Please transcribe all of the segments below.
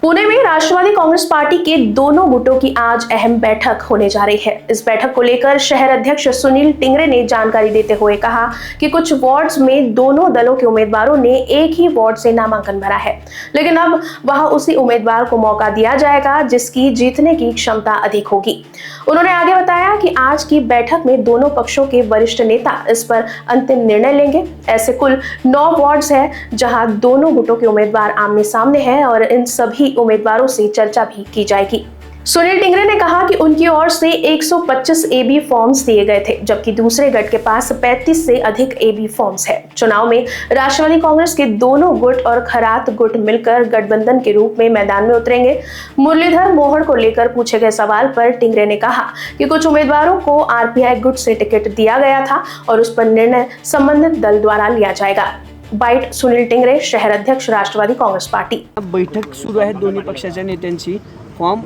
पुणे में राष्ट्रवादी कांग्रेस पार्टी के दोनों गुटों की आज अहम बैठक होने जा रही है। इस बैठक को लेकर शहर अध्यक्ष सुनील टिंगरे ने जानकारी देते हुए कहा कि कुछ वार्ड्स में दोनों दलों के उम्मीदवारों ने एक ही वार्ड से नामांकन भरा है, लेकिन अब वहां उसी उम्मीदवार को मौका दिया जाएगा जिसकी जीतने की क्षमता अधिक होगी। उन्होंने आगे बताया कि आज की बैठक में दोनों पक्षों के वरिष्ठ नेता इस पर अंतिम निर्णय लेंगे। ऐसे कुल 9 वार्ड्स हैं जहां दोनों गुटों के उम्मीदवार आमने सामने हैं और इन सभी उम्मीदवारों से चर्चा भी की जाएगी। सुनील टिंगरे ने कहा कि उनकी ओर से 125 एबी फॉर्म्स दिए गए थे, जबकि दूसरे गट के पास 35 से अधिक एबी फॉर्म्स है। चुनाव में राष्ट्रवादी कांग्रेस के दोनों गुट और खरात गुट मिलकर गठबंधन के रूप में मैदान में उतरेंगे। मुरलीधर मोहड़ को लेकर पूछे गए सवाल पर टिंगरे ने कहा कि कुछ उम्मीदवारों को आरपीआई गुट से टिकट दिया गया था और उस पर निर्णय संबंधित दल द्वारा लिया जाएगा। बाईट सुनील टिंगरे, शहर अध्यक्ष राष्ट्रवादी काँग्रेस पार्टी। बैठक सुरू आहे दोन्ही पक्षाच्या नेत्यांची। फॉर्म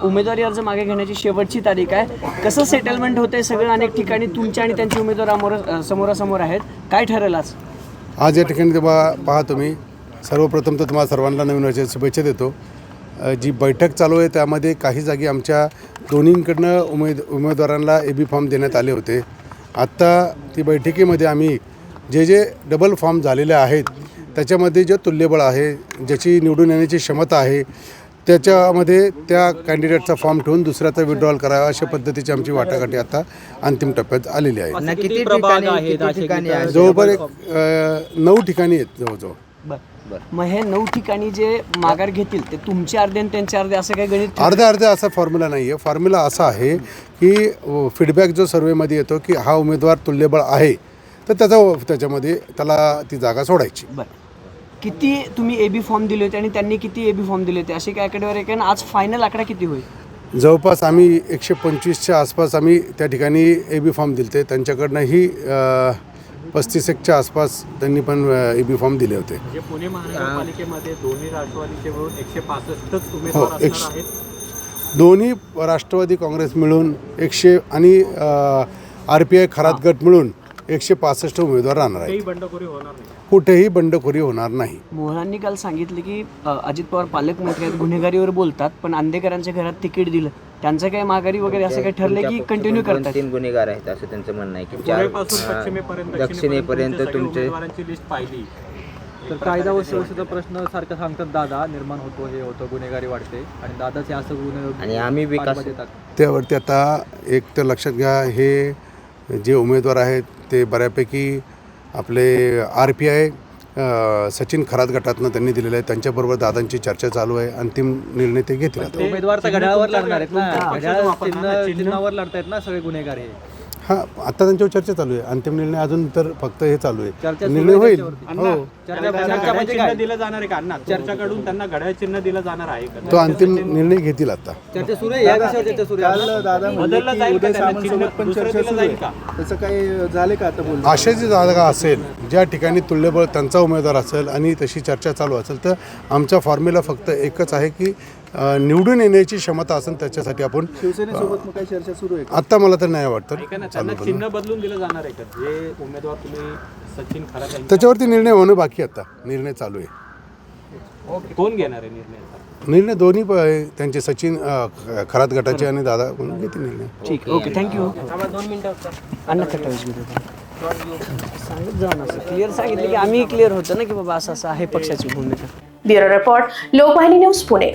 उमेदवारी अर्ज मागे घेण्याची शेवटची तारीख आहे। कसं सेटलमेंट होते सगळं अनेक ठिकाणी तुमच्या आणि त्यांचे उमेदवार समोरासमोर आहेत, काय ठरेल आज या ठिकाणी पहा तुम्ही सर्वप्रथम तर तुम्हाला सर्वांना नवीन वर्षाच्या शुभेच्छा देतो। जी बैठक चालू आहे त्यामध्ये काही जागी आमच्या दोन्हीकडनं उमेदवारांना एबी फॉर्म देण्यात आले होते। आत्ता ती बैठकीमध्ये आम्ही जे डबल फॉर्म झालेले आहेत त्याच्यामध्ये जे तुल्यबळ आहे, ज्याची निवडून येण्याची क्षमता आहे, त्याच्यामध्ये त्या कॅन्डिडेटचा फॉर्म ठेवून दुसऱ्याचा विड्रॉल करावा अशा पद्धतीची आमची वाटाघाटी आता अंतिम टप्प्यात आलेली आहे। किती प्रभाग आहेत? जवळपास 9 ठिकाणी आहेत जवळजवळ। मग हे 9 ठिकाणी जे माघार घेतील ते तुमचे अर्धे आणि त्यांचे अर्धे असं काही गणित अर्धे असा फॉर्म्युला नाही आहे। फॉर्म्युला असा आहे की फीडबॅक जो सर्वेमध्ये येतो की हा उमेदवार तुल्यबळ आहे तर त्याच्यामध्ये त्याला ती जागा सोडायची। बरं, किती तुम्ही एबी फॉर्म दिले होते आणि त्यांनी किती एबी फॉर्म दिले होते असे काय आकडेवारी आहे का? आज फायनल आकडा किती होईल? जवळपास आम्ही 125च्या आसपास आम्ही त्या ठिकाणी एबी फॉर्म दिले। त्यांच्याकडनंही 35च्या आसपास त्यांनी पण एबी फॉर्म दिले होते। म्हणजे पुणे महानगरपालिकेमध्ये दोन्ही राष्ट्रवादीचे मिळून 165च उमेदवार असणार आहेत। दोन्ही राष्ट्रवादी काँग्रेस मिळून 100 आणि आरपीआय खरात गट मिळून 165 उमेदवार राहणार आहेत। कुठेही बंडखोरी होणार नाही। मोहळांनी काल सांगितले की अजित पवार पालकमंत्री आहेत, गुन्हेगारीवर बोलतात, पण अंधेकरांच्या घरात तिकीट दिलं, त्यांचं काही माघारी वगैरे असं काही ठरलं की कंटिन्यू करतात? 3 गुन्हेगार आहेत असं त्यांचं म्हणणं आहे की दक्षिणेपर्यंत तुमचे लिस्ट पाहिली तर कायदा व सुव्यवस्थेचा प्रश्न सारखं सांगतात दादा निर्माण होतो, हे होतं, गुन्हेगारी वाढते आणि दादाचे असं गुन्हे आणि आम्ही विकास त्यावरती आता एक तर लक्षात घ्या, हे जे उमेदवार आहेत ते बऱ्यापैकी आपले आरपीआय सचिन खरात गटातनं त्यांनी दिलेलं आहे। त्यांच्याबरोबर दादांची चर्चा चालू आहे। अंतिम निर्णय ते घेतील। आता उमेदवार तर घड्याळावर लढणार आहेत ना, घड्याळ चिन्हावर लढतायत ना सगळे गुन्हेगार हे। हां, आता त्यांच्यावर चर्चा चालू आहे। अंतिम निर्णय अजून तर फक्त हे चालू आहे, निर्णय होईल। हो, चिन्ह दिलं जाणार आहे का अण्णा? चर्चाकडून त्यांना घड्याळ चिन्ह दिलं जाणार आहे का? तो अंतिम निर्णय घेतील। आता चर्चा सुरू आहे, या विषयावर चर्चा सुरू आहे। बदललं जाईल का? दिलं जाईल का? तसं काही झाले का आता बोल? अशाची जागा असेल ज्या ठिकाणी तुल्यबळ त्यांचा उमेदवार असेल आणि तशी चर्चा चालू असेल तर आमचा फॉर्म्युला फक्त एकच आहे की निवडून येण्याची क्षमता असेल त्याच्यासाठी आपण शिवसेनेसोबत मग काही चर्चा सुरू आहे? आता मला तर नाही वाटतं त्यांना चिन्ह बदलून दिलं जाणार आहे का? जे उमेदवार तुम्ही सचिन खरात त्याच्यावरती निर्णय होणं बाकी। आता निर्णय चालू आहे। कोण घेणार आहे निर्णय? निर्णय दोन्ही त्यांचे सचिन खरात गटाचे आणि दादा घेतील निर्णय। ठीक, ओके, थँक्यू। 2 मिनिटं अण्णा खट्टावीस सांगितलं जाणं असं क्लिअर सांगितलं की आम्ही क्लिअर होतं ना की बाबा असं आहे पक्षाची भूमिका। Bureau report, Lokvahini news, Pune.